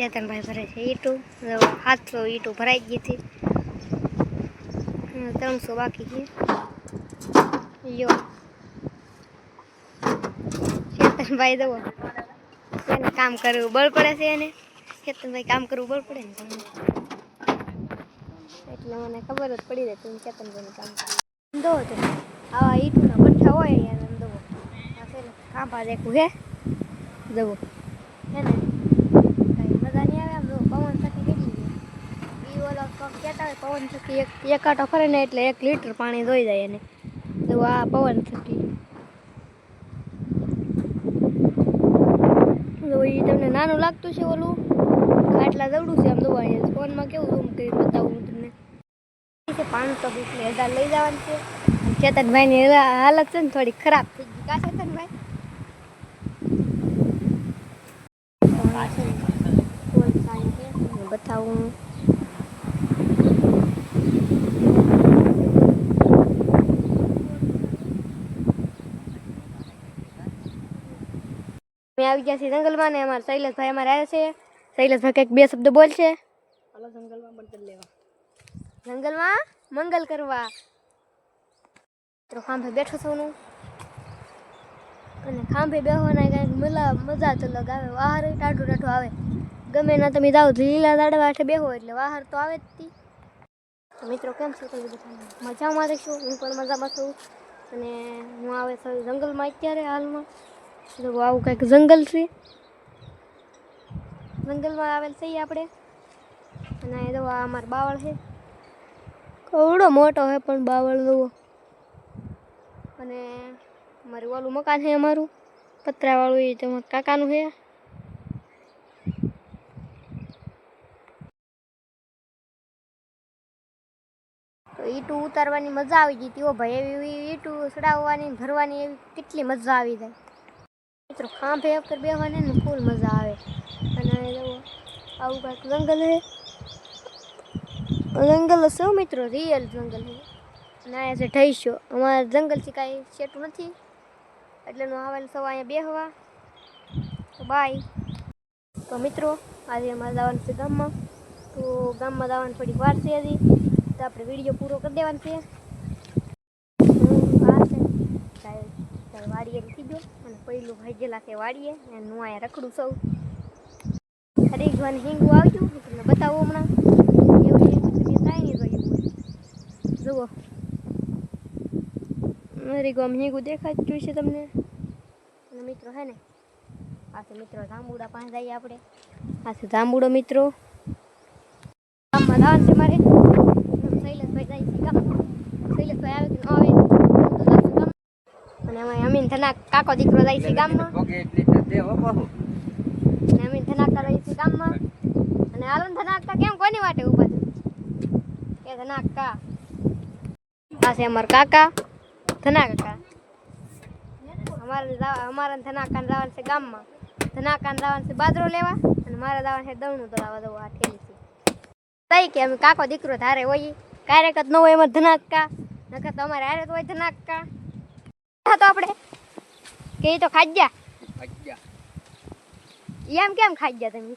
ચેતનભાઈ ભરે છે ઈટું 700 ઈટું ભરાઈ ગઈ હતી 300 બાકી છે યો ચેતનભાઈ દો એને કામ કરવું બળ પડે છે એને ચેતનભાઈ કામ કરવું બળ પડે ને એટલે મને ખબર જ પડી જાય તું ચેતનભાઈનું કામ દો તો આવા ઈટુના ભઠ્ઠા હોય યાર દો આ છે ખાંભા દેખું હે દો હે ને કઈ મજા નહીં આવે આમ જો પવન થકી કેટલી ઈ ઓલો કહેતા હોય પવન થકી એક આટો ફરે ને એટલે 1 લીટર પાણી ધોઈ જાય એને તો આ પવન થકી તો એ તમને નાનું લાગતું છે ઓલું આટલા દવડું છે આમ જોવા અહીંયા ફોનમાં કેવું ઝૂમ કરી બતાવું હું તમને 500 એટલે 1000 લઈ જવાનું છે ચેતનભાઈની હાલત છે ને થોડી ખરાબ થઈ ગઈ કા ચેતનભાઈ બતાવું આવી ગયા છે જંગલમાં ને અમારા શૈલેષભાઈ અમારે આવ્યા છે શૈલેષભાઈ કંઈક 2 શબ્દ બોલશે હાલો જંગલમાં બળતણ લેવા જંગલમાં મંગલ કરવા તો ખાંભે બેઠો છું હું અને ખાંભે બેહવાના કંઈક મજા તો લગાવે વાહર ટાઢું ટાઢું આવે ગમે ના તમે જાઓ લીલા દાડવા હાથે બેહો એટલે વાહર તો આવે જ તી મિત્રો કેમ છે તમે બધા મજામાં રહેશો હું પણ મજામાં છું અને હું આવે છું જંગલમાં અત્યારે હાલમાં તો આવું કંઈક જંગલ છે જંગલમાં આવેલ છીએ આપણે અને એ તો આ અમારો બાવળ છે કવડો મોટો છે પણ બાવળ જુઓ અને અમારું ઓલું મકાન છે અમારું પતરાવાળું એ તમારા કાકાનું છે તો ઈટું ઉતારવાની મજા આવી ગઈ હતી ઓ ભાઈ એવી ઈટું ચડાવવાની ભરવાની એવી કેટલી મજા આવી જાય મિત્રો ખાંભે ઉપર બેહવાની ને ફૂલ મજા આવે અને આવું કાંઈક જંગલ છે જંગલ છે મિત્રો રિયલ જંગલ છે અને અહીંયા છે ઢઈશો અમારા જંગલથી કાંઈ સેટું નથી એટલેનું આવેલ સવા અહીંયા બેહવા તો બાય તો મિત્રો આજે અમારે જવાનું છે ગામમાં તો ગામમાં જવાનું થોડીક વાર છે હજી તો આપણે વિડીયો પૂરો કરી દેવાનો છે વાડીએ કીધો અને પહેલું ભાઈ ગયેલા છે વાડીએ અને હું અહીંયા રખડું સૌ હરીગવાનું હિંગું આવ્યું હું તમને બતાવું હમણાં એવું હિંગું તમે થાય નહીં જોયું જુઓ હરીગમ હિંગું દેખાતું છે તમને અને મિત્રો હે ને આ છે મિત્રો જાંબુડા પાસે જઈએ આપણે આ છે જાંબુડો મિત્રો ગામમાં જવાનું છે મારે શૈલેષભાઈ જાય છે ગામમાં શૈલેષભાઈ આવે કે ન આવે અને અમે અમીન ધના કાકો દીકરો જાય છે ગામમાં અને અમીન ધનાકા જાય છે ગામમાં અને હાલન ધનાકા કેમ કોની વાટે ઊભા છે એ ધનાકા આ છે અમાર કાકા ધનાકા અમારા ધનાકાને જવાનું છે ગામમાં ધનાકાને જવાનું છે બાજરો લેવા અને મારે જવાનું છે દવણું દોડાવવા દઉં આ ઠેલી છે સહી કે અમે કાકો દીકરો ધારે હોય ક્યારેક જ ન હોય એમાં ધનાકા નકર તો અમારે હારે તો હોય ધનાકા તો આપણે કે તો ખાઈ એમ કેમ ખાઈ ગયા તમે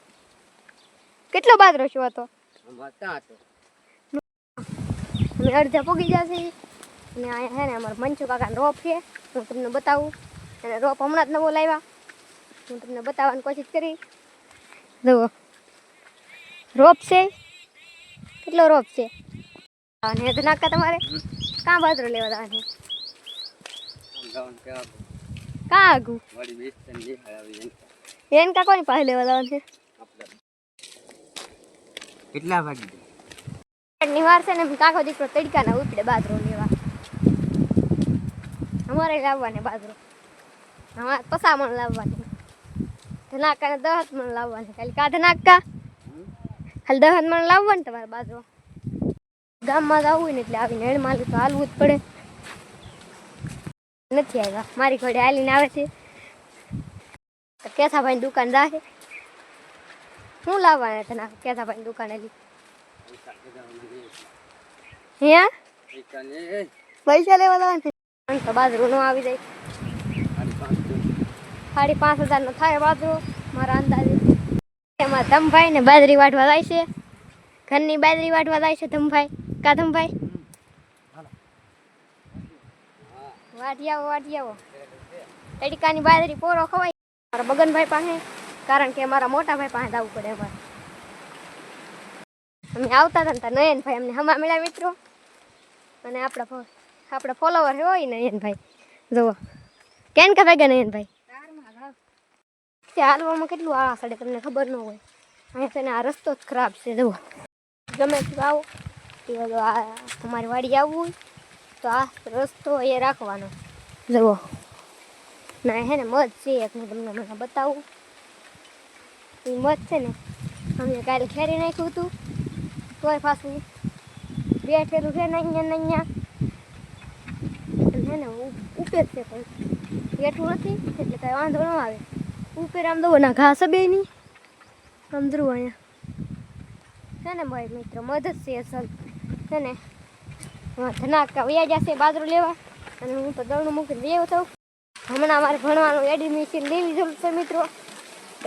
કેટલો બાજરો છો હતો અમે અડધા પોગી જશે અને અહીંયા છે ને અમારા મંચુ કાકાનો રોપ છે હું તમને બતાવું અને રોપ હમણાં જ નવો લાવ્યા હું તમને બતાવવાની કોશિશ કરી જુઓ રોપ છે કેટલો રોપ છે અને ધનાકા તમારે કાં બાજરો લેવા જવાનું કા આગું એન કા કોની પાસે લેવા જવાનું છે કેટલા વાગી ની વાર છે ને કાકો દીકરો તડકાના ઉપડે બાજરો લેવા અમારે લાવવાને બાજરો અમારે 50 મણ લાવવાની ધનાકાને 10 મણ લાવવાની ખાલી કા ધનાકા ખાલી 10 મણ લાવવાની તમારે બાજરો ગામમાં જવું હોય ને એટલે આવીને હેણમાં તો હાલવું જ પડે નથી આવ્યા મારી ઘોડે હાલીને આવે છે તો કેસાભાઈની દુકાન જાહે શું લાવવાના તને કેસાભાઈની દુકાન હાલી હે પૈસા લેવા જવાના તો બાજરો નો આવી જાય 5,500 નો થાય બાજરો મારા અંદાજે અમારા ધમભાઈ ને બાજરી વાટવા જાય છે. ઘરની બાજરી વાટવા જાય છે ધમભાઈ. કા ધમભાઈ? વાટી આવો. તડકાની બાજરી પોરો ખવાય મારા બગનભાઈ પાસે, કારણ કે અમારા મોટા ભાઈ પાસે જવું પડે અમારે. અમે આવતા હતા ને નયનભાઈ અમને હમા મળ્યા મિત્રો, અને આપણા ફોલોવર હોય નયનભાઈ. જુઓ કેમ કે ભાઈ નયનભાઈ હાલવામાં કેટલું આળા સડે તમને ખબર ન હોય. અહીંયા છે ને આ રસ્તો જ ખરાબ છે. જુઓ ગમે તે આવો અમારી વાડી આવવું હોય તો આ રસ્તો એ રાખવાનો. જુઓ ના હે ને મધ છે એક હું તમને મને બતાવું. એ મધ છે ને અમે કાલે ખેરી નાખ્યું હતું, તોય પાછું બેઠેલું છે ને અહીંયા હે ને ઉપેર છે પણ બેઠું નથી એટલે કાંઈ વાંધો ન આવે. ઉપેર આમ દો ના ઘાસ બે નહીં આમ ધ્રુવ અહીંયા છે ને ભાઈ મિત્રો મધ જ છે અસલ છે ને. ધનાકા વ્યા જશે બાજરો લેવા અને હું તો દળનું મૂકીને વ્યવ થાઉં. હમણાં મારે ભણવાનું એડમિશન લેવી જરૂર છે મિત્રો.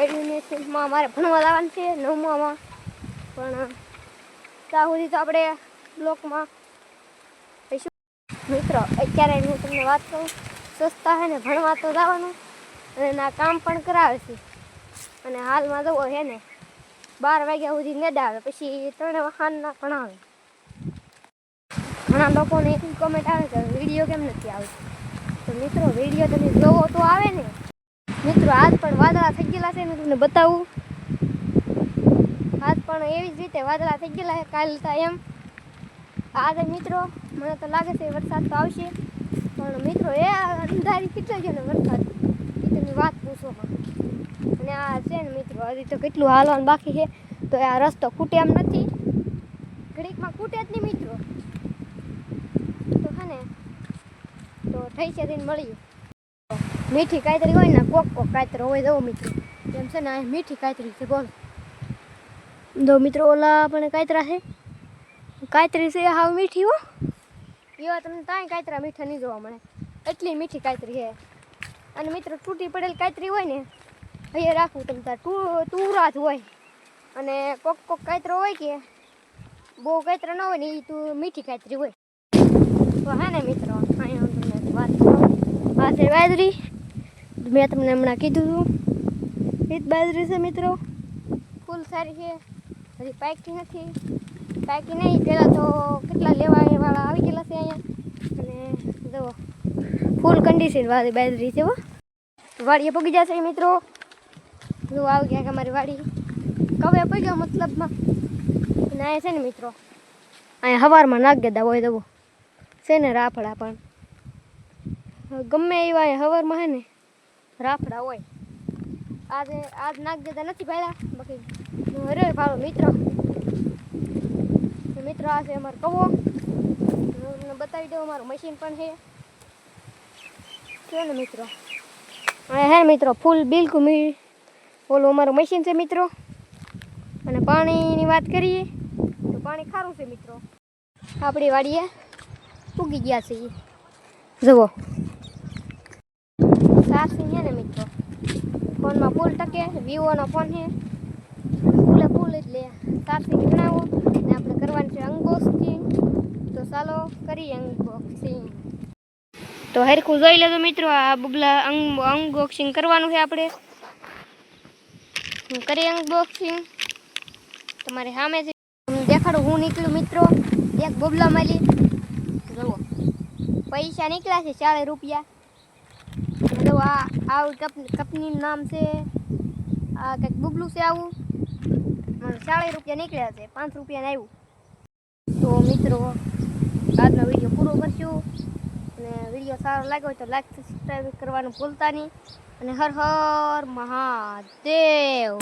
એડમિશનમાં મારે ભણવા લાવવાનું છે 9મામાં, પણ ત્યાં સુધી તો આપણે બ્લોકમાં પૈસા મિત્રો. અત્યારે હું તમને વાત કરું, સસ્તા છે ને ભણવા તો જવાનું અને એના કામ પણ કરાવે છે. અને હાલમાં જવો છે ને 12 વાગ્યા સુધી નેડા આવે, પછી 3 વાગ્યાના ભણાવે. ઘણા લોકોને એક કોમેન્ટ આવે કે વિડીયો કેમ નથી આવતો. તો મિત્રો વિડીયો તમે જોવો તો આવે ને મિત્રો. આજ પણ વાદળા થઈ ગયેલા છે ને તમને બતાવું. આજ પણ એવી જ રીતે વાદળા થઈ ગયેલા છે કાલ હતા એમ. આજે મિત્રો મને તો લાગે છે વરસાદ તો આવશે, પણ મિત્રો એ અંધારી કેટલો છે ને વરસાદ એ તમે વાત પૂછોમાં. અને આ છે ને મિત્રો હજી તો કેટલું હાલવાનું બાકી છે, તો આ રસ્તો ખૂટે એમ નથી. ઘડીકમાં ખૂટે જ નહીં મિત્રો. તો હા ને તો થઈ છે તેને મળીએ. મીઠી કાતરી હોય ને કોક કાતરો હોય દો મિત્રો. એમ છે ને આ મીઠી કાતરી છે બોલો દો મિત્રો. ઓલા પણ કાતરા છે, કાતરી છે હાવ મીઠી હો. એવા તમને તાંય કાતરા મીઠા નહીં જોવા મળે, એટલી મીઠી કાતરી છે. અને મિત્રો તૂટી પડેલ કાતરી હોય ને અહીંયા રાખવું તમે તાર તુરા જ હોય. અને કોક કાતરો હોય કે બહુ કાતરા ન હોય ને એ તું મીઠી કાતરી હોય. તો હા ને મિત્રો અહીંયા તમને વાત કરું. આ છે બાજરી, મેં તમને હમણાં કીધું હતું એ જ બાજરી છે મિત્રો. ફૂલ સારી છે, હજી પાકી નથી. પાકી નહીં પહેલાં તો કેટલા લેવાવાળા આવી ગયેલા છે અહીંયા. અને જુઓ ફૂલ કન્ડિશન વાળી બાજરી છે હો. વાડીએ પગી જશે મિત્રો. જો આવી ગયા કે અમારી વાડી કવે પગ્યો મતલબમાં. અને અહીંયા છે ને મિત્રો અહીંયા સવારમાં નાખ દેતા હોય દવો છે ને રાફડા, પણ ગમે એવા સવારમાં છે ને રાફડા હોય. આજ નાખ દેતા નથી ભાઈ, બાકી અરે ભાડો મિત્રો. મિત્રો આ છે અમારો કવો. હું તમને બતાવી દઉં અમારું મશીન પણ છે ને મિત્રો. અહીંયા હે મિત્રો ફૂલ બિલકુલ ઓલું અમારું મશીન છે મિત્રો. અને પાણીની વાત કરીએ તો પાણી ખારું છે મિત્રો. આપણી વાડીએ ઉગી ગયા છે. જુઓ સારસી છે ને મિત્રો. ફોનમાં ફૂલ ટકે, વિવોનો ફોન છે, ફૂલે ફૂલ એટલે સારસી ગણાવો ને આપણે કરવાની છે અનબોક્સિંગ. તો ચાલો કરીએ અનબોક્સિંગ. તો હરખું જોઈ લેજો મિત્રો. આ બબલા અનબોક્સિંગ કરવાનું છે આપણે. હું કરી અનબોક્સિંગ તમારે સામે છે. હું દેખાડું હું નીકળ્યું મિત્રો. એક બબલા માલી જુઓ પૈસા નીકળ્યા છે 40 રૂપિયા. જો આ કંપનીનું નામ છે, આ કંઈક બબલું છે આવું. મને 40 રૂપિયા નીકળ્યા છે, 5 રૂપિયાને આવ્યું. તો મિત્રો આજનો વિડીયો પૂરો કરશું. અને વિડીયો સારો લાગ્યો હોય તો લાઈક સબસ્ક્રાઈબ કરવાનું ભૂલતા નહીં. અને હર હર મહાદેવ.